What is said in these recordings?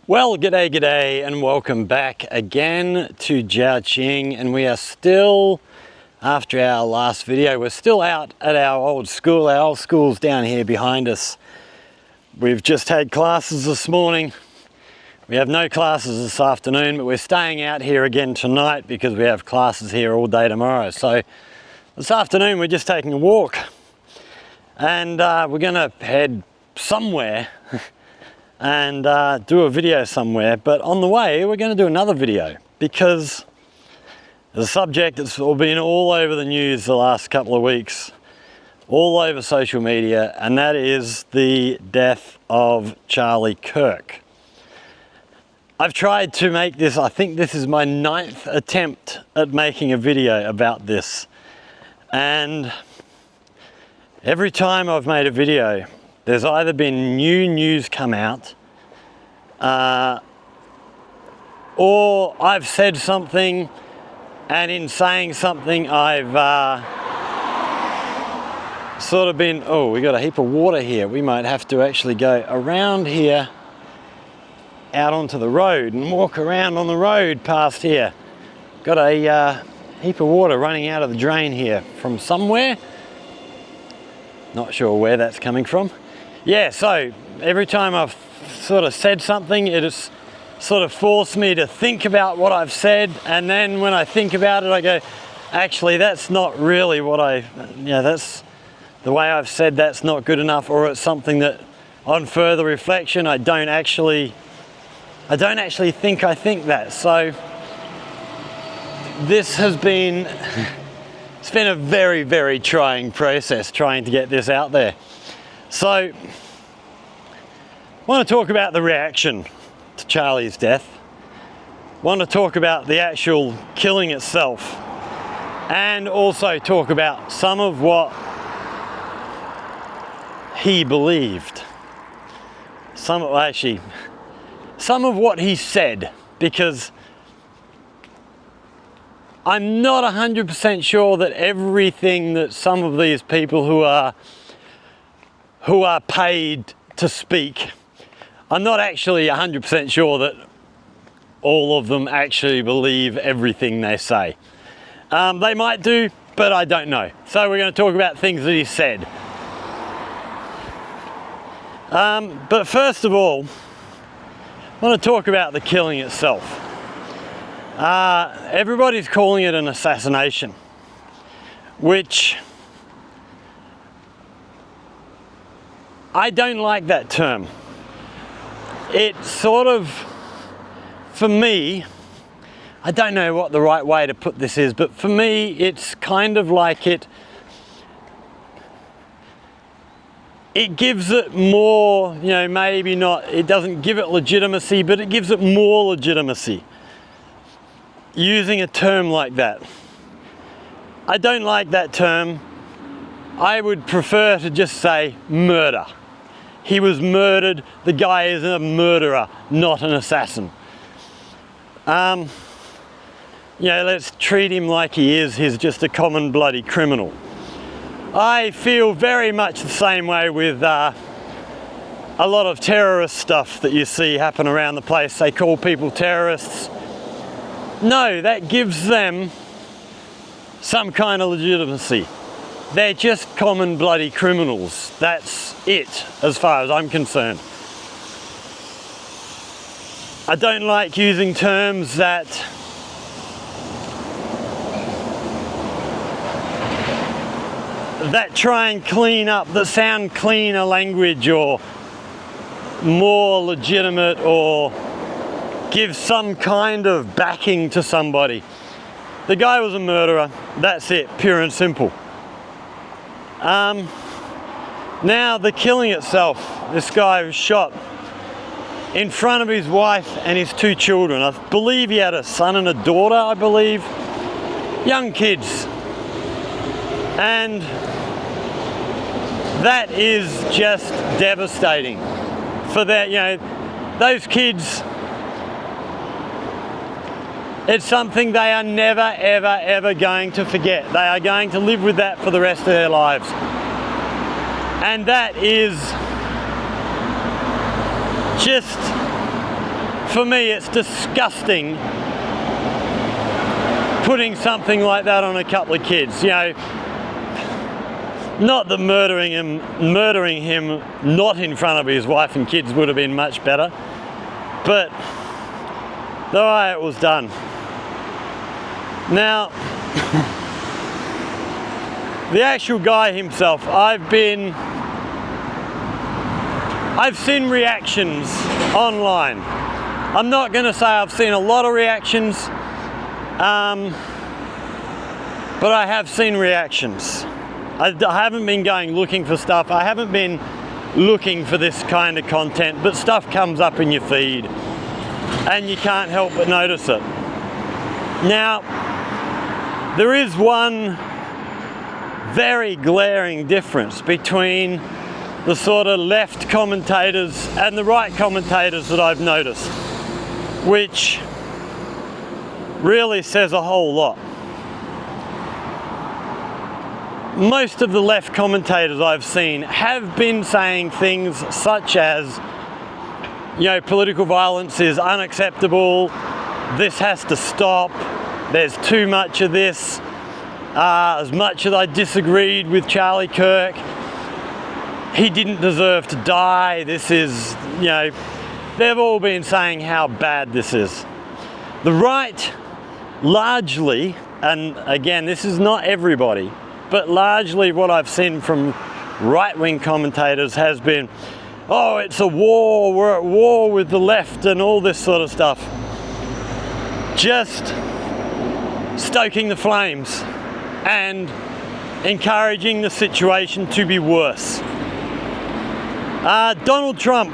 Well, g'day, and welcome back again to Jiaoqing, and we are still, after our last video, we're still out at our old school. Our old school's down here behind us. We've just had classes this morning. We have no classes this afternoon, but we're staying out here again tonight because we have classes here all day tomorrow. So this afternoon we're just taking a walk, and we're gonna head somewhere and do a video somewhere, but on the way we're going to do another video because the subject that's been all over the news the last couple of weeks, all over social media, and that is the death of Charlie Kirk. I've tried to make this, I think this is my 9th attempt at making a video about this, and every time I've made a video there's either been new news come out or I've said something, and in saying something I've sort of been, oh, we got a heap of water here. We might have to actually go around here out onto the road and walk around on the road past here. Got a heap of water running out of the drain here from somewhere. Not sure where that's coming from. Yeah, so every time I've sort of said something, it has sort of forced me to think about what I've said, and then when I think about it I go, actually that's not really what that's the way I've said, that's not good enough, or it's something that on further reflection I don't actually think I think that. So this has been it's been a very, very trying process trying to get this out there. So, I want to talk about the reaction to Charlie's death. I want to talk about the actual killing itself, and also talk about some of what he believed. Some of what he said, because I'm not 100% sure that everything that some of these people who are paid to speak, I'm not actually 100% sure that all of them actually believe everything they say. They might do, but I don't know. So we're going to talk about things that he said. But first of all, I want to talk about the killing itself. Everybody's calling it an assassination, which I don't like that term. It sort of, for me, I don't know what the right way to put this is, but for me it's kind of like it gives it more, maybe not, it doesn't give it legitimacy, but it gives it more legitimacy, using a term like that. I don't like that term. I would prefer to just say murder. He was murdered. The guy is a murderer, not an assassin. Let's treat him like he is. He's just a common bloody criminal. I feel very much the same way with a lot of terrorist stuff that you see happen around the place. They call people terrorists. No, that gives them some kind of legitimacy. They're just common bloody criminals. That's it, as far as I'm concerned. I don't like using terms that try and clean up, that sound cleaner language or more legitimate, or give some kind of backing to somebody. The guy was a murderer. That's it, pure and simple. Now the killing itself, this guy was shot in front of his wife and his 2 children. I believe he had a son and a daughter, I believe. Young kids. And that is just devastating for that, those kids. It's something they are never, ever, ever going to forget. They are going to live with that for the rest of their lives. And that is just for me, it's disgusting putting something like that on a couple of kids. You know, not that murdering him not in front of his wife and kids would have been much better, but the way it was done. Now, the actual guy himself, I've seen reactions online. I'm not going to say I've seen a lot of reactions, but I have seen reactions. I haven't been going looking for stuff. I haven't been looking for this kind of content, but stuff comes up in your feed and you can't help but notice it. Now, there is one very glaring difference between the sort of left commentators and the right commentators that I've noticed, which really says a whole lot. Most of the left commentators I've seen have been saying things such as, you know, political violence is unacceptable, this has to stop, there's too much of this. As much as I disagreed with Charlie Kirk, he didn't deserve to die. This is, you know, they've all been saying how bad this is. The right, largely, and again, this is not everybody, but largely what I've seen from right-wing commentators has been, oh, it's a war, we're at war with the left and all this sort of stuff. Just stoking the flames and encouraging the situation to be worse. Donald Trump,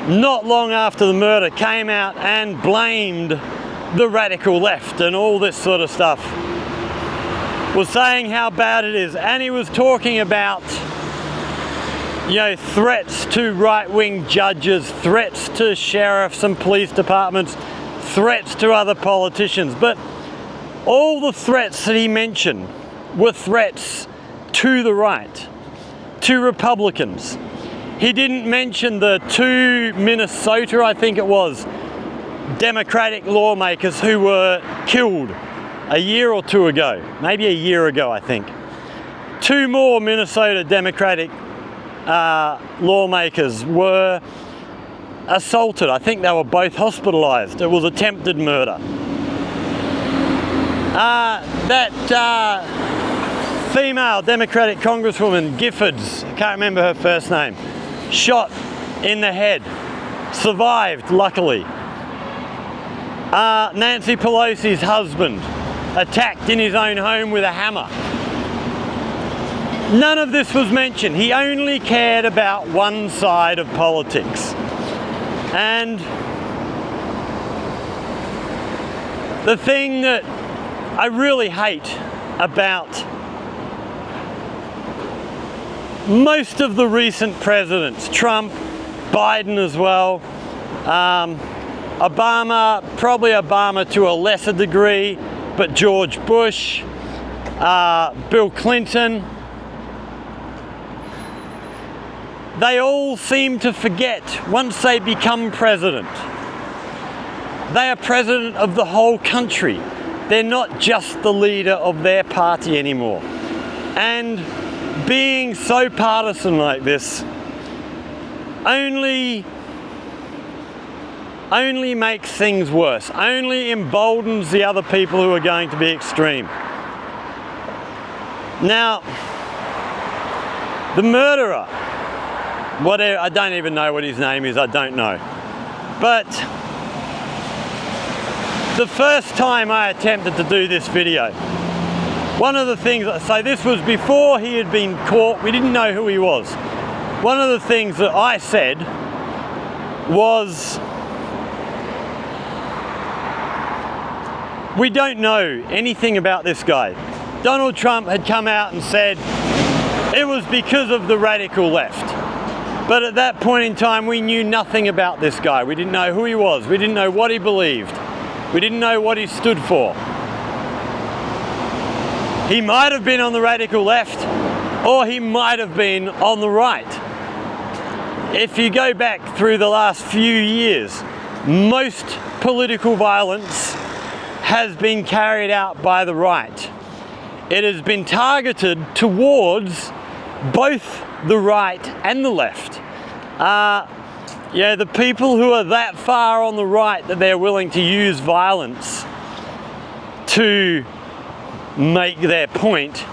not long after the murder, came out and blamed the radical left and all this sort of stuff. Was saying how bad it is, and he was talking about, you know, threats to right-wing judges, threats to sheriffs and police departments, threats to other politicians, but all the threats that he mentioned were threats to the right, to Republicans. He didn't mention the 2 Minnesota, I think it was, Democratic lawmakers who were killed a year or 2 ago, maybe a year ago, I think. 2 more Minnesota Democratic lawmakers were assaulted. I think they were both hospitalized. It was attempted murder. That female Democratic Congresswoman, Giffords, I can't remember her first name, shot in the head, survived luckily. Nancy Pelosi's husband, attacked in his own home with a hammer. None of this was mentioned. He only cared about one side of politics. And the thing that I really hate about most of the recent presidents, Trump, Biden as well, Obama, probably Obama to a lesser degree, but George Bush, Bill Clinton, they all seem to forget once they become president. They are president of the whole country. They're not just the leader of their party anymore. And being so partisan like this only makes things worse, only emboldens the other people who are going to be extreme. Now, the murderer, whatever, I don't even know what his name is, I don't know. But the first time I attempted to do this video, one of the things, so this was before he had been caught, we didn't know who he was. One of the things that I said was, we don't know anything about this guy. Donald Trump had come out and said it was because of the radical left. But at that point in time, we knew nothing about this guy. We didn't know who he was. We didn't know what he believed. We didn't know what he stood for. He might have been on the radical left, or he might have been on the right. If you go back through the last few years, most political violence has been carried out by the right. It has been targeted towards both the right and the left. The people who are that far on the right that they're willing to use violence to make their point,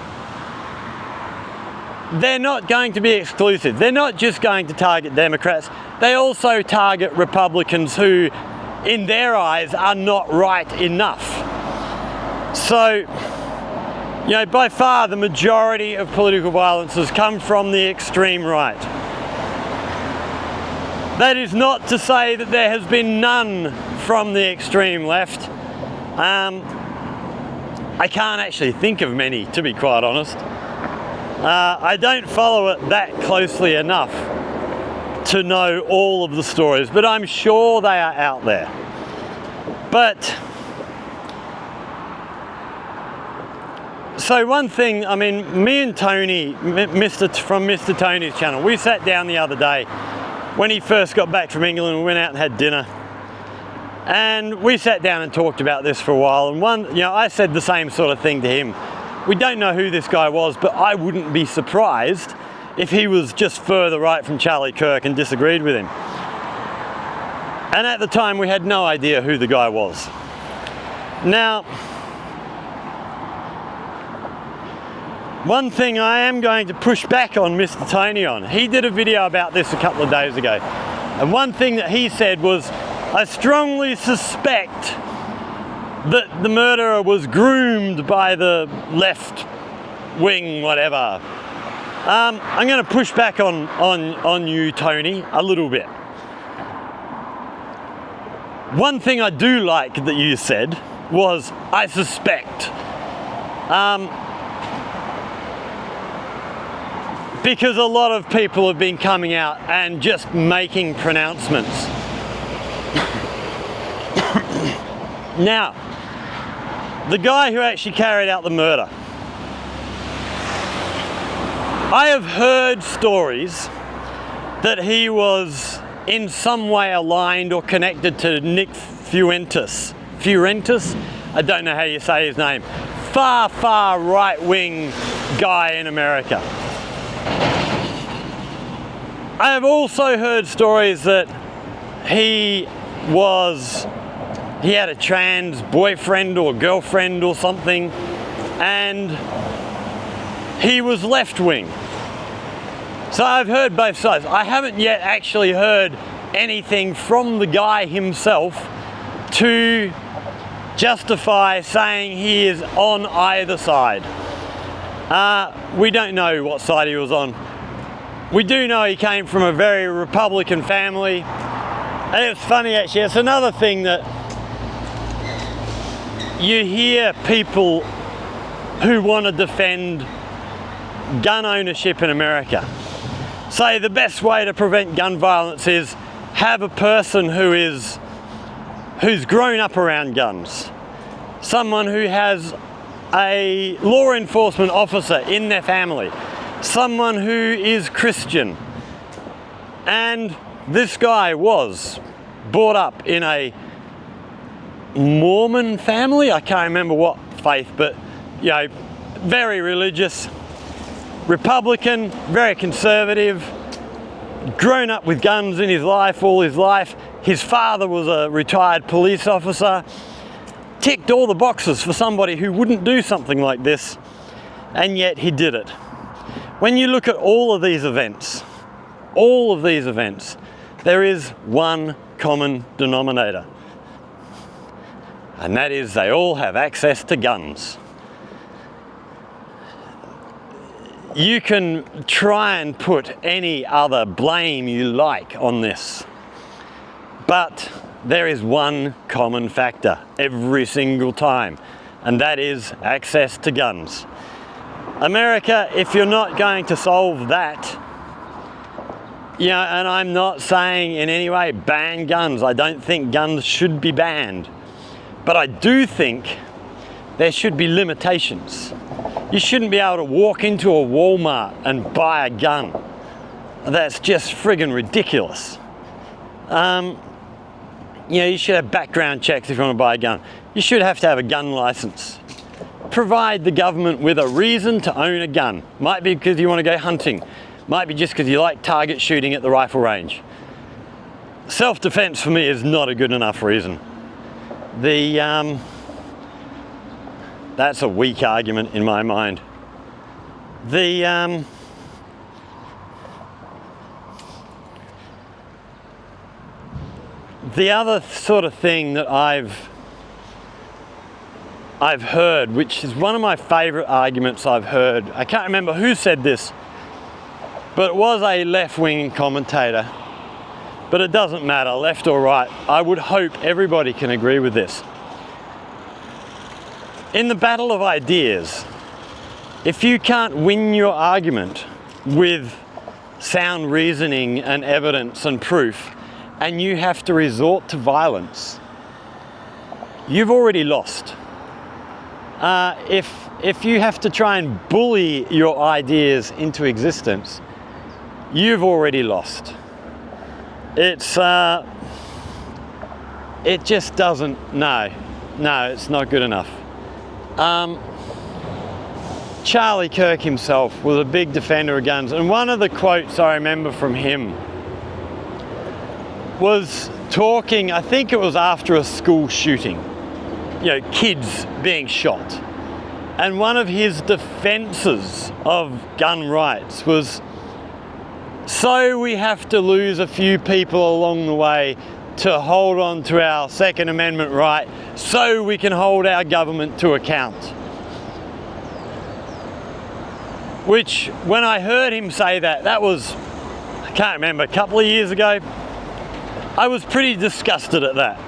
they're not going to be exclusive. They're not just going to target Democrats. They also target Republicans who, in their eyes, are not right enough. So, by far the majority of political violence has come from the extreme right. That is not to say that there has been none from the extreme left. I can't actually think of many, to be quite honest. I don't follow it that closely enough to know all of the stories, but I'm sure they are out there. But, so one thing, me and Tony, from Mr. Tony's channel, we sat down the other day when he first got back from England. We went out and had dinner. And we sat down and talked about this for a while, and I said the same sort of thing to him. We don't know who this guy was, but I wouldn't be surprised if he was just further right from Charlie Kirk and disagreed with him. And at the time we had no idea who the guy was. Now, one thing I am going to push back on Mr. Tony on, he did a video about this a couple of days ago, and one thing that he said was, I strongly suspect that the murderer was groomed by the left wing, whatever. I'm going to push back on you, Tony, a little bit. One thing I do like that you said was, I suspect. Because a lot of people have been coming out and just making pronouncements. Now, the guy who actually carried out the murder, I have heard stories that he was in some way aligned or connected to Nick Fuentes. Fuentes? I don't know how you say his name. Far right-wing guy in America. I have also heard stories that he had a trans boyfriend or girlfriend or something, and he was left-wing. So I've heard both sides. I haven't yet actually heard anything from the guy himself to justify saying he is on either side. We don't know what side he was on. We do know he came from a very Republican family. And it's funny actually, it's another thing that you hear people who want to defend gun ownership in America say the best way to prevent gun violence is have a person who's grown up around guns. Someone who has a law enforcement officer in their family. Someone who is Christian. And this guy was brought up in a Mormon family. I can't remember what faith, but very religious, Republican, very conservative, grown up with guns in his life, all his life. His father was a retired police officer. Ticked all the boxes for somebody who wouldn't do something like this, and yet he did it. When you look at all of these events, there is one common denominator. And that is they all have access to guns. You can try and put any other blame you like on this, but there is one common factor every single time, and that is access to guns. America, if you're not going to solve that, and I'm not saying in any way ban guns. I don't think guns should be banned. But I do think there should be limitations. You shouldn't be able to walk into a Walmart and buy a gun. That's just friggin' ridiculous. You know, you should have background checks if you want to buy a gun. You should have to have a gun license. Provide the government with a reason to own a gun. Might be because you want to go hunting. Might be just because you like target shooting at the rifle range. Self-defense for me is not a good enough reason. That's a weak argument in my mind. The other sort of thing that I've heard, which is one of my favorite arguments I've heard, I can't remember who said this, but it was a left-wing commentator, but it doesn't matter, left or right. I would hope everybody can agree with this. In the battle of ideas, if you can't win your argument with sound reasoning and evidence and proof, and you have to resort to violence, you've already lost. If you have to try and bully your ideas into existence, you've already lost. It just doesn't, no, it's not good enough. Charlie Kirk himself was a big defender of guns, and one of the quotes I remember from him was talking, I think it was after a school shooting, you know, kids being shot. And one of his defenses of gun rights was, so we have to lose a few people along the way to hold on to our Second Amendment right so we can hold our government to account. Which, when I heard him say that, that was, I can't remember, a couple of years ago, I was pretty disgusted at that.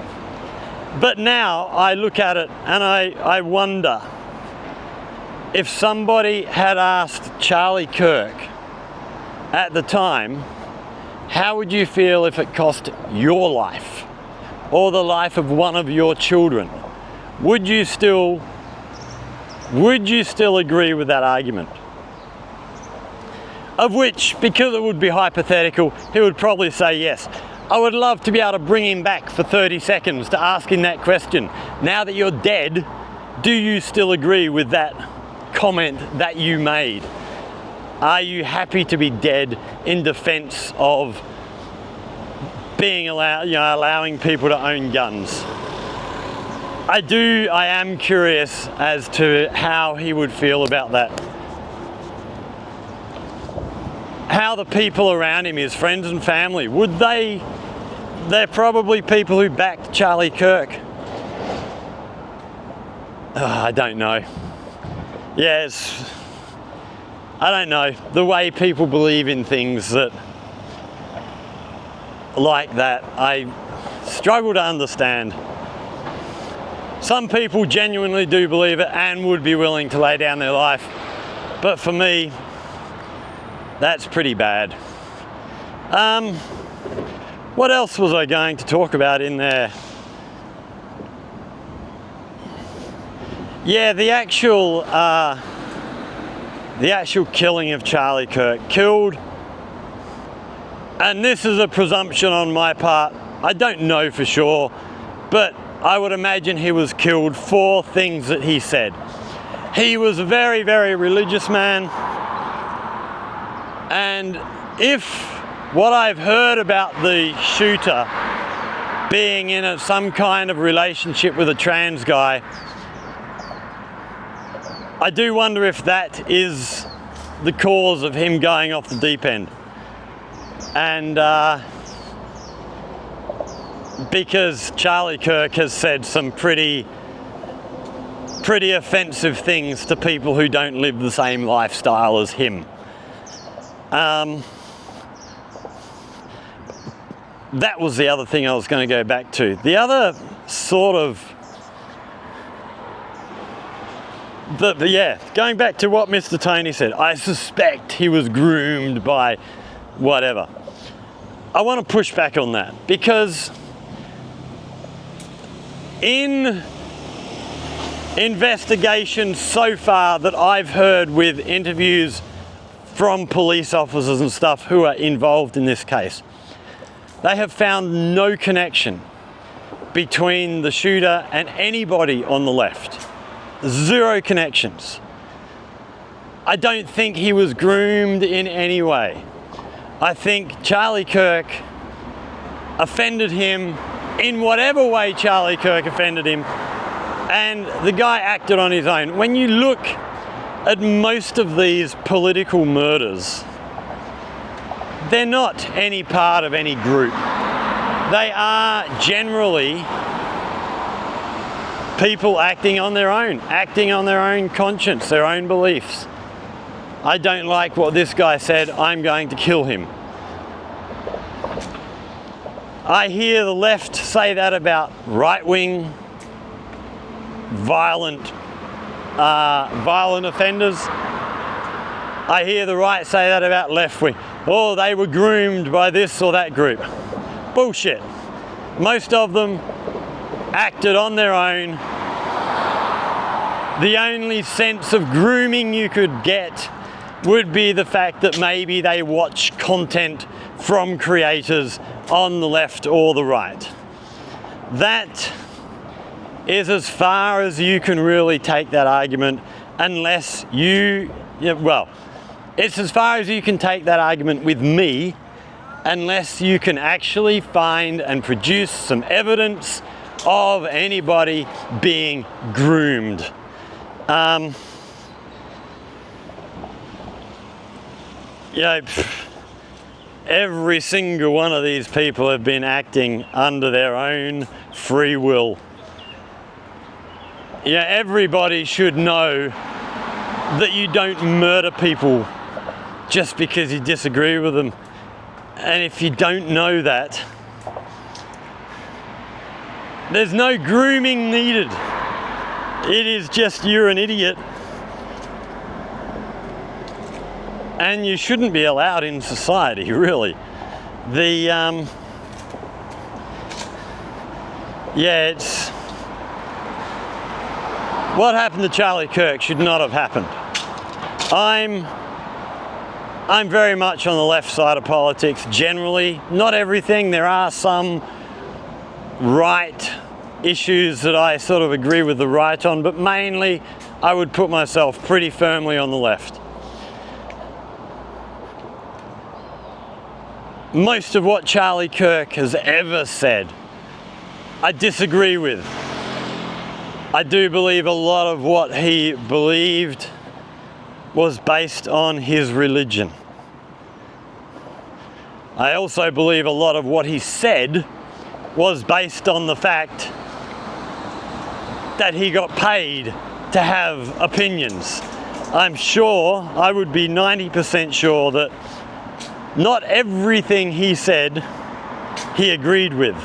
But now I look at it and I wonder if somebody had asked Charlie Kirk at the time, how would you feel if it cost your life or the life of one of your children? Would you still agree with that argument? Of which, because it would be hypothetical, he would probably say yes. I would love to be able to bring him back for 30 seconds to ask him that question. Now that you're dead, do you still agree with that comment that you made? Are you happy to be dead in defense of being allowing people to own guns? I am curious as to how he would feel about that. How the people around him, his friends and family, they're probably people who backed Charlie Kirk. I don't know. Yes, I don't know. The way people believe in things like that, I struggle to understand. Some people genuinely do believe it and would be willing to lay down their life. But for me, that's pretty bad. What else was I going to talk about in there? Yeah, the actual killing of Charlie Kirk. Killed, and this is a presumption on my part, I don't know for sure, but I would imagine he was killed for things that he said. He was a very, very religious man, and if what I've heard about the shooter being in some kind of relationship with a trans guy, I do wonder if that is the cause of him going off the deep end. And because Charlie Kirk has said some pretty offensive things to people who don't live the same lifestyle as him. That was the other thing I was going to go back to. The other sort of, going back to what Mr. Tony said, I suspect he was groomed by whatever. I want to push back on that, because in investigations so far that I've heard with interviews from police officers and stuff who are involved in this case, they have found no connection between the shooter and anybody on the left. Zero connections. I don't think he was groomed in any way. I think Charlie Kirk offended him in whatever way Charlie Kirk offended him, and the guy acted on his own. When you look at most of these political murders, they're not any part of any group. They are generally people acting on their own conscience, their own beliefs. I don't like what this guy said, I'm going to kill him. I hear the left say that about right-wing, violent offenders. I hear the right say that about left-wing. Oh, they were groomed by this or that group. Bullshit. Most of them acted on their own. The only sense of grooming you could get would be the fact that maybe they watch content from creators on the left or the right. That is as far as you can really take that argument, unless it's as far as you can take that argument with me, unless you can actually find and produce some evidence of anybody being groomed. Every single one of these people have been acting under their own free will. Everybody should know that you don't murder people just because you disagree with them. And if you don't know that, there's no grooming needed. It is just you're an idiot. And you shouldn't be allowed in society, really. What happened to Charlie Kirk should not have happened. I'm very much on the left side of politics generally. Not everything. There are some right issues that I sort of agree with the right on, but mainly I would put myself pretty firmly on the left. Most of what Charlie Kirk has ever said, I disagree with. I do believe a lot of what he believed was based on his religion. I also believe a lot of what he said was based on the fact that he got paid to have opinions. I'm sure, I would be 90% sure that not everything he said he agreed with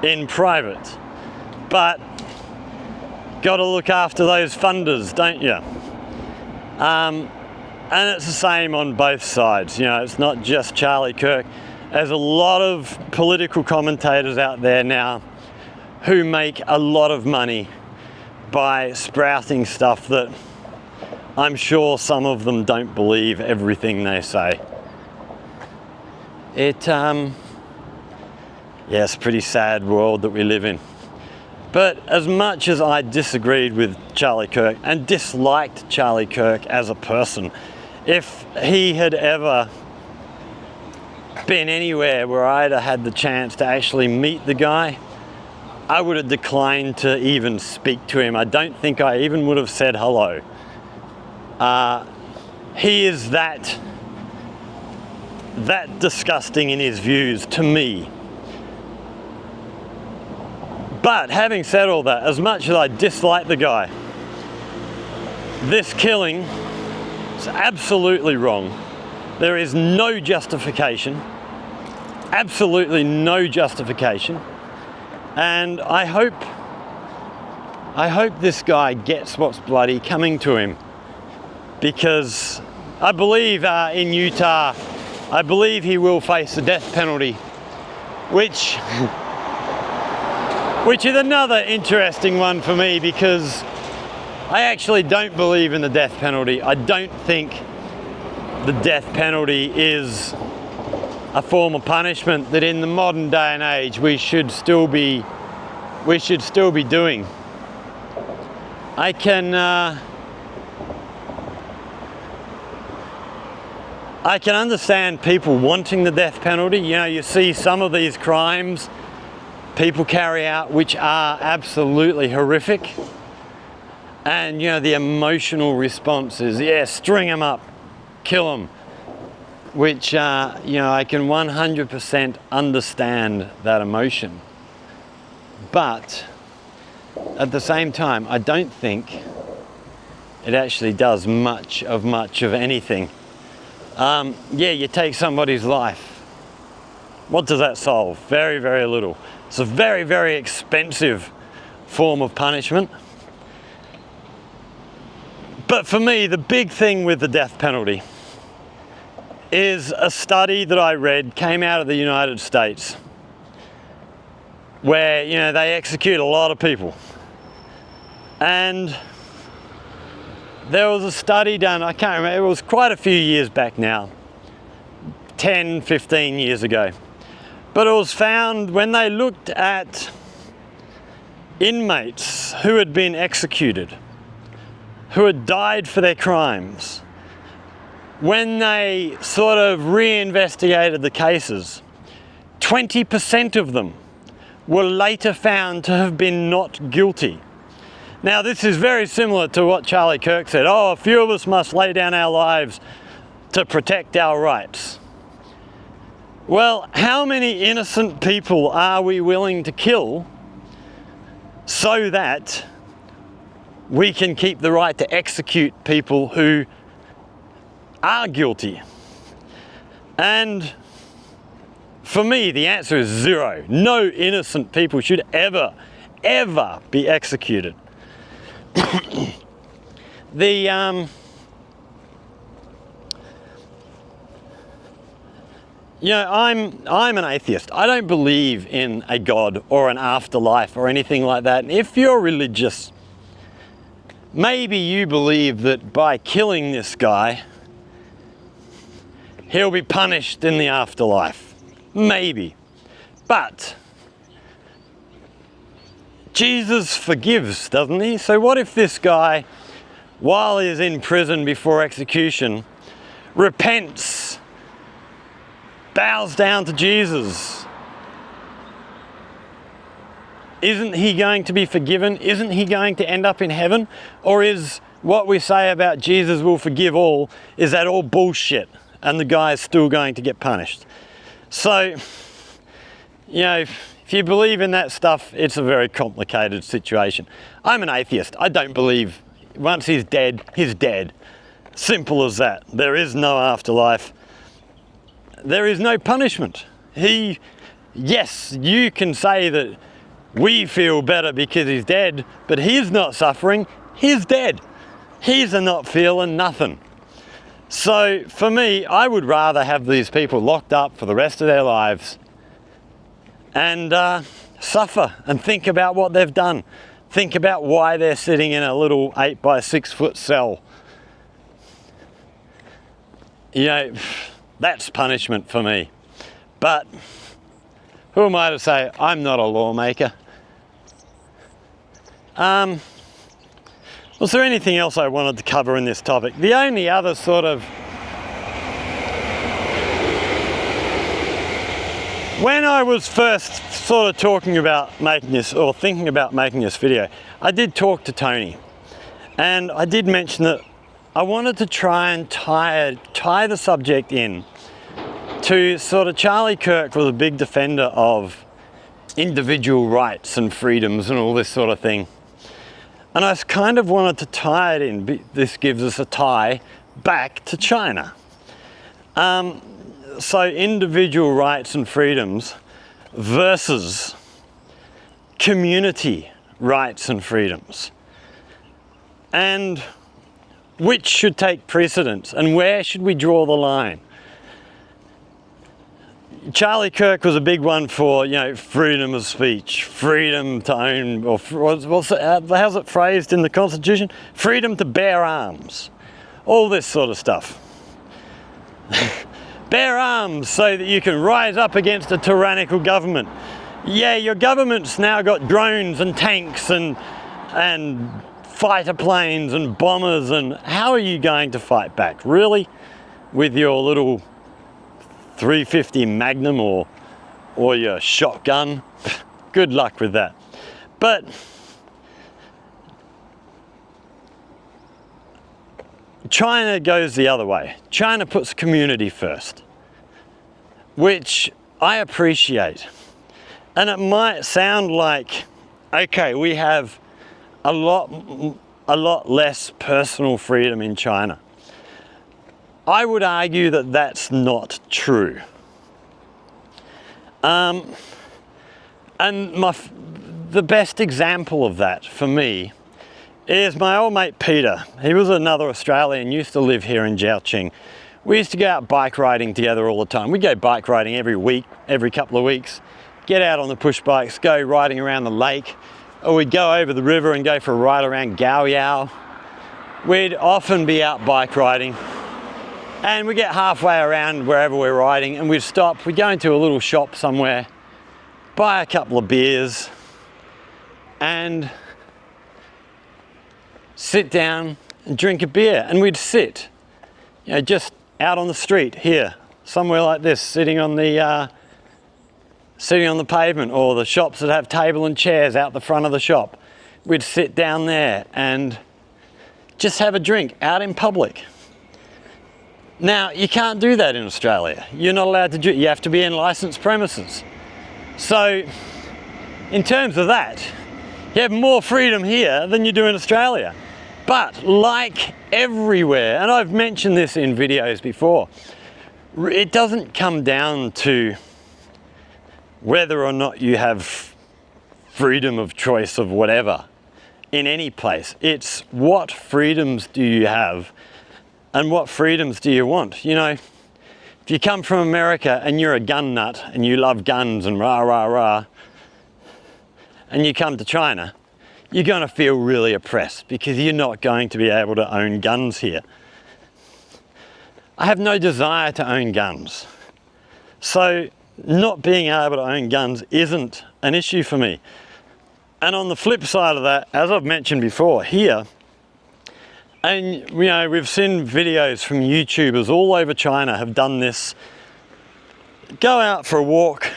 in private, but got to look after those funders, don't you? And it's the same on both sides. It's not just Charlie Kirk. There's a lot of political commentators out there now who make a lot of money by sprouting stuff that I'm sure some of them don't believe everything they say. It's a pretty sad world that we live in. But as much as I disagreed with Charlie Kirk and disliked Charlie Kirk as a person, if he had ever been anywhere where I'd have had the chance to actually meet the guy, I would have declined to even speak to him. I don't think I even would have said hello. He is that disgusting in his views to me. But having said all that, as much as I dislike the guy, this killing is absolutely wrong. There is no justification, absolutely no justification. And I hope this guy gets what's bloody coming to him, because I believe in Utah, I believe he will face the death penalty, which is another interesting one for me, because I actually don't believe in the death penalty. I don't think the death penalty is a form of punishment that in the modern day and age we should still be we should still be doing. I can understand people wanting the death penalty. You know, you see some of these crimes people carry out which are absolutely horrific. And, you know, the emotional response is, yeah, string them up, kill them. Which, you know, I can 100% understand that emotion. But at the same time, I don't think it actually does much of anything. Yeah, you take somebody's life. What does that solve? Very, very little. It's a very, very expensive form of punishment. But for me, the big thing with the death penalty is a study that I read, came out of the United States, where, you know, they execute a lot of people. And there was a study done, I can't remember, it was quite a few years back now, 10, 15 years ago. But it was found when they looked at inmates who had been executed, who had died for their crimes, when they sort of reinvestigated the cases, 20% of them were later found to have been not guilty. Now, this is very similar to what Charlie Kirk said, oh, a few of us must lay down our lives to protect our rights. Well, how many innocent people are we willing to kill so that we can keep the right to execute people who are guilty? And for me, the answer is zero. No innocent people should ever be executed. You know, I'm an atheist. I don't believe in a God or an afterlife or anything like that. And if you're religious, maybe you believe that by killing this guy, he'll be punished in the afterlife. Maybe. But Jesus forgives, doesn't he? So what if this guy, while he's in prison before execution, repents, bows down to Jesus? Isn't he going to be forgiven? Isn't he going to end up in heaven? Or is what we say about Jesus will forgive all, is that all bullshit and the guy is still going to get punished? So, you know, if you believe in that stuff, it's a very complicated situation. I'm an atheist. I don't believe once he's dead, he's dead. Simple as that. There is no afterlife. There is no punishment. Yes, you can say that we feel better because he's dead, but he's not suffering. He's dead. He's not feeling nothing. So for me, I would rather have these people locked up for the rest of their lives and suffer and think about what they've done. Think about why they're sitting in a little 8 by 6 foot cell. You know, that's punishment for me. But who am I to say? I'm not a lawmaker. Was there anything else I wanted to cover in this topic? The only other sort of... When I was first sort of talking about making this, or thinking about making this video, I did talk to Tony. And I did mention that I wanted to try and tie the subject in to sort of Charlie Kirk was a big defender of individual rights and freedoms and all this sort of thing. And I kind of wanted to tie it in. This gives us a tie back to China. So individual rights and freedoms versus community rights and freedoms. And which should take precedence and where should we draw the line? Charlie Kirk was a big one for, you know, freedom of speech, freedom to own, or how's it phrased in the Constitution? Freedom to bear arms, all this sort of stuff. Bear arms so that you can rise up against a tyrannical government. Yeah, your government's now got drones and tanks and fighter planes and bombers, and how are you going to fight back? Really? With your little 350 Magnum or your shotgun? Good luck with that. But China goes the other way. China puts community first, which I appreciate. And it might sound like, okay, we have a lot less personal freedom in China. I would argue that that's not true. And the best example of that for me is my old mate Peter. He was another Australian, used to live here in Jiaoqing. We used to go out bike riding together all the time. We'd go bike riding every week, every couple of weeks, get out on the push bikes, go riding around the lake, or we'd go over the river and go for a ride around Gaoyao. We'd often be out bike riding, and we'd get halfway around wherever we're riding and we'd stop, we'd go into a little shop somewhere, buy a couple of beers, and sit down and drink a beer. And we'd sit, you know, just out on the street here, somewhere like this, sitting on the pavement, or the shops that have table and chairs out the front of the shop. We'd sit down there and just have a drink out in public. Now, you can't do that in Australia. You're not allowed to do it. You have to be in licensed premises. So, in terms of that, you have more freedom here than you do in Australia. But like everywhere, and I've mentioned this in videos before, it doesn't come down to whether or not you have freedom of choice of whatever in any place. It's what freedoms do you have and what freedoms do you want? You know, if you come from America and you're a gun nut and you love guns and rah, rah, rah, and you come to China, you're going to feel really oppressed because you're not going to be able to own guns here. I have no desire to own guns. So not being able to own guns isn't an issue for me. And on the flip side of that, as I've mentioned before, here, and you know, we've seen videos from YouTubers all over China have done this. Go out for a walk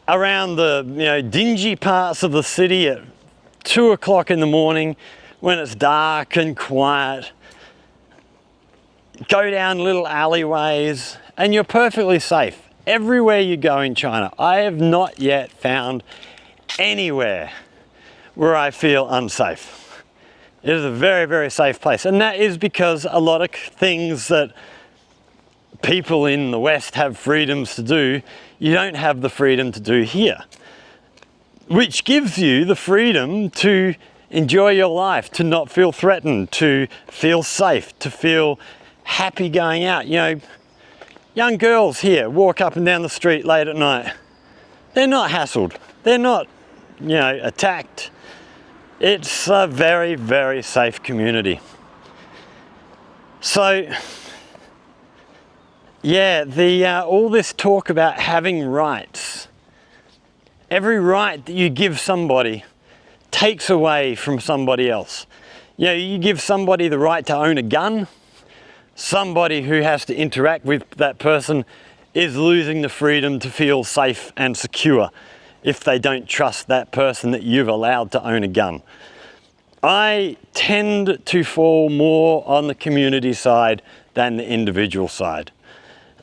around the dingy parts of the city at 2 o'clock in the morning when it's dark and quiet. Go down little alleyways and you're perfectly safe. Everywhere you go in China, I have not yet found anywhere where I feel unsafe. It is a very, very safe place. And that is because a lot of things that people in the West have freedoms to do, you don't have the freedom to do here. Which gives you the freedom to enjoy your life, to not feel threatened, to feel safe, to feel happy going out. You know, young girls here walk up and down the street late at night. They're not hassled. They're not, attacked. It's a very, very safe community. So, yeah, all this talk about having rights, every right that you give somebody takes away from somebody else. You know, you give somebody the right to own a gun, somebody who has to interact with that person is losing the freedom to feel safe and secure if they don't trust that person that you've allowed to own a gun. I tend to fall more on the community side than the individual side.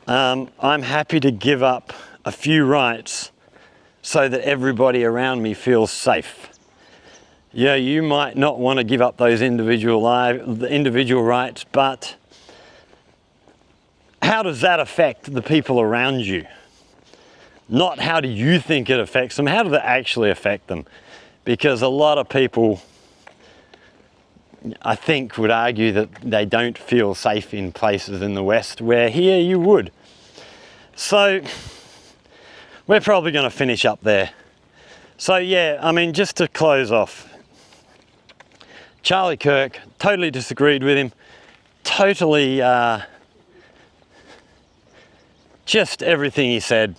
I'm happy to give up a few rights so that everybody around me feels safe. Yeah, you might not want to give up those individual rights, but how does that affect the people around you? Not how do you think it affects them, how does it actually affect them? Because a lot of people, I think, would argue that they don't feel safe in places in the West where here you would. So we're probably going to finish up there. So yeah, I mean, just to close off, Charlie Kirk, totally disagreed with him, totally just everything he said,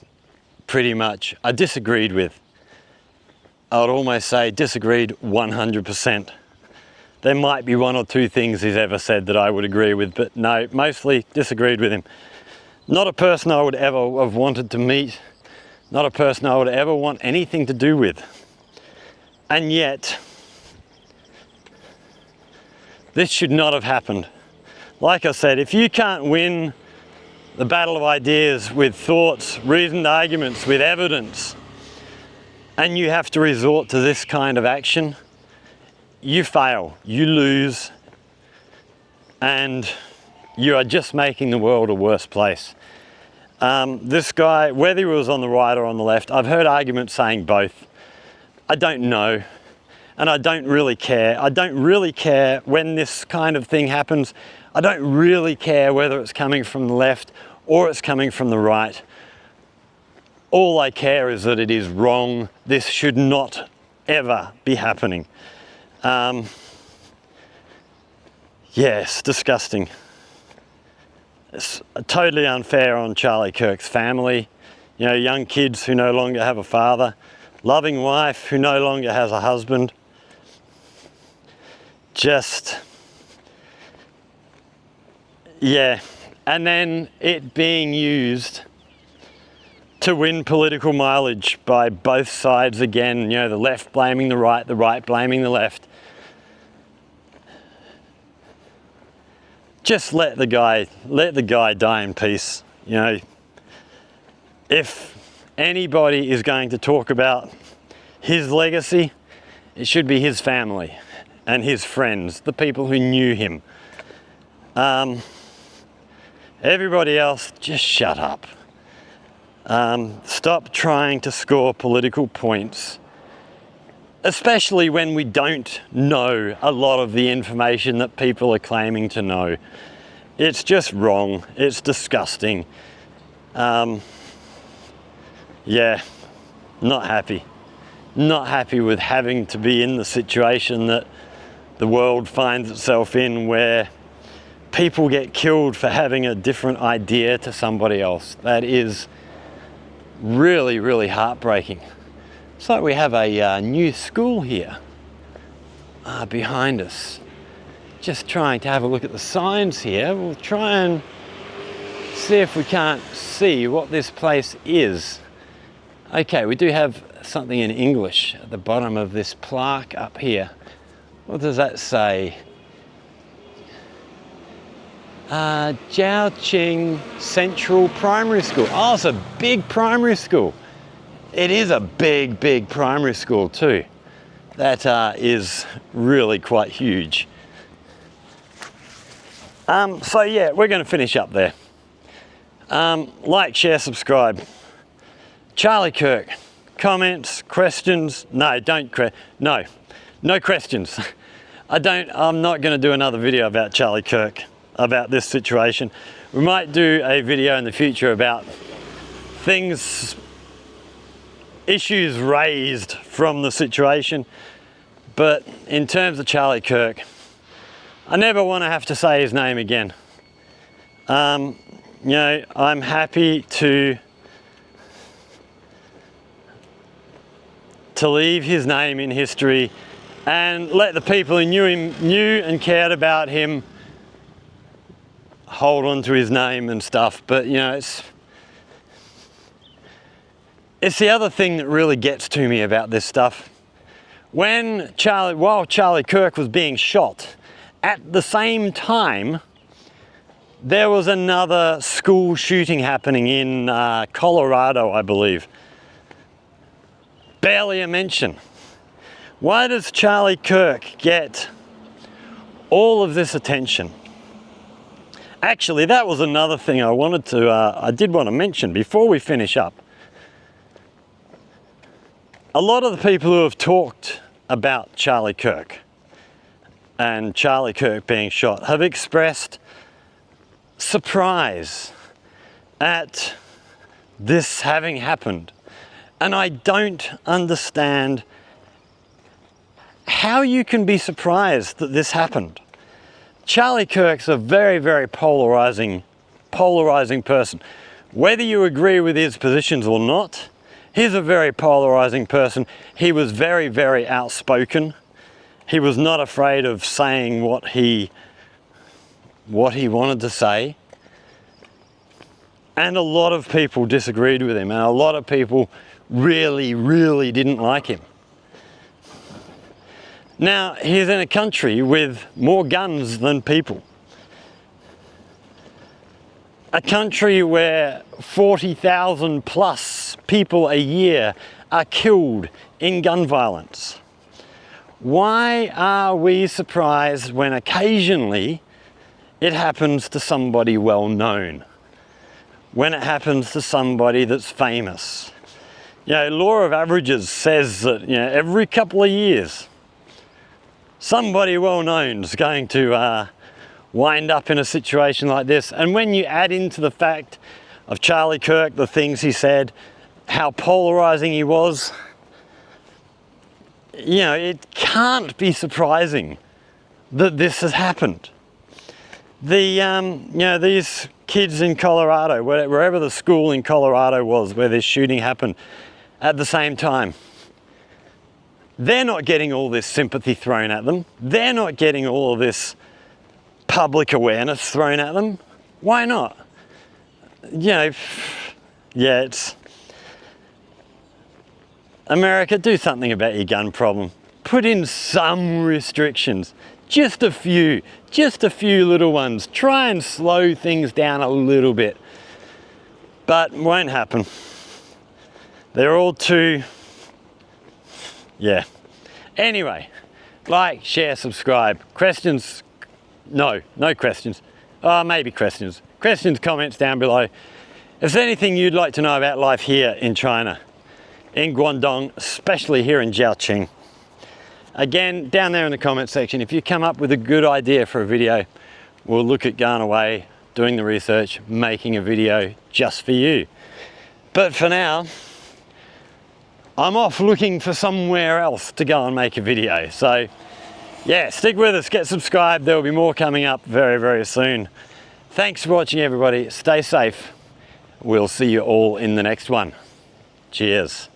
pretty much, I disagreed with. I would almost say disagreed 100%. There might be one or two things he's ever said that I would agree with, but no, mostly disagreed with him. Not a person I would ever have wanted to meet, not a person I would ever want anything to do with. And yet, this should not have happened. Like I said, if you can't win the battle of ideas with thoughts, reasoned arguments, with evidence, and you have to resort to this kind of action, you fail, you lose, and you are just making the world a worse place. This guy, whether he was on the right or on the left, I've heard arguments saying both. I don't know, and I don't really care. I don't really care when this kind of thing happens. I don't really care whether it's coming from the left or it's coming from the right. All I care is that it is wrong. This should not ever be happening. Yeah, it's disgusting. It's totally unfair on Charlie Kirk's family. You know, young kids who no longer have a father, loving wife who no longer has a husband. Just, yeah. And then it being used to win political mileage by both sides again, you know, the left blaming the right blaming the left. Just let the guy die in peace. You know, if anybody is going to talk about his legacy, it should be his family and his friends, the people who knew him. Everybody else, just shut up. Stop trying to score political points, especially when we don't know a lot of the information that people are claiming to know. It's just wrong. It's disgusting. Yeah, not happy. Not happy with having to be in the situation that the world finds itself in, where people get killed for having a different idea to somebody else. That is really, really heartbreaking. It's like we have a new school here behind us. Just trying to have a look at the signs here. We'll try and see if we can't see what this place is. Okay, we do have something in English at the bottom of this plaque up here. What does that say? Jiaoqing Central Primary School. Oh, it's a big primary school. It is a big, big primary school too. That is really quite huge. So yeah, we're going to finish up there. Like, share, subscribe. Charlie Kirk, comments, questions? No, no questions. I'm not going to do another video about Charlie Kirk, about this situation. We might do a video in the future about issues raised from the situation, but in terms of Charlie Kirk, I never want to have to say his name again. You know, I'm happy to leave his name in history and let the people who knew and cared about him hold on to his name and stuff. But you know, it's the other thing that really gets to me about this stuff. While Charlie Kirk was being shot, at the same time, there was another school shooting happening in Colorado, I believe. Barely a mention. Why does Charlie Kirk get all of this attention? Actually, that was another thing I did want to mention before we finish up. A lot of the people who have talked about Charlie Kirk and Charlie Kirk being shot have expressed surprise at this having happened. And I don't understand how you can be surprised that this happened. Charlie Kirk's a very, very polarizing person. Whether you agree with his positions or not, He's a very polarizing person. He was very, very outspoken. He was not afraid of saying what he wanted to say. And a lot of people disagreed with him, and a lot of people really, really didn't like him. Now, he's in a country with more guns than people. A country where 40,000 plus people a year are killed in gun violence. Why are we surprised when occasionally it happens to somebody well known? When it happens to somebody that's famous? You know, law of averages says that, you know, every couple of years, somebody well known is going to wind up in a situation like this. And when you add into the fact of Charlie Kirk, the things he said, how polarizing he was, you know, it can't be surprising that this has happened. You know, these kids in Colorado, wherever the school in Colorado was where this shooting happened at the same time, they're not getting all this sympathy thrown at them. They're not getting all of this public awareness thrown at them. Why not? You know, yeah, it's America, do something about your gun problem. Put in some restrictions, just a few little ones. Try and slow things down a little bit, but it won't happen. They're all too, yeah. Anyway, like, share, subscribe. Questions? No questions. Maybe questions. Questions, comments down below. If there's anything you'd like to know about life here in China, in Guangdong, especially here in Jiaoqing, again, down there in the comment section, if you come up with a good idea for a video, we'll look at going away, doing the research, making a video just for you. But for now, I'm off looking for somewhere else to go and make a video. So yeah, stick with us, get subscribed. There will be more coming up very, very soon. Thanks for watching, everybody. Stay safe. We'll see you all in the next one. Cheers.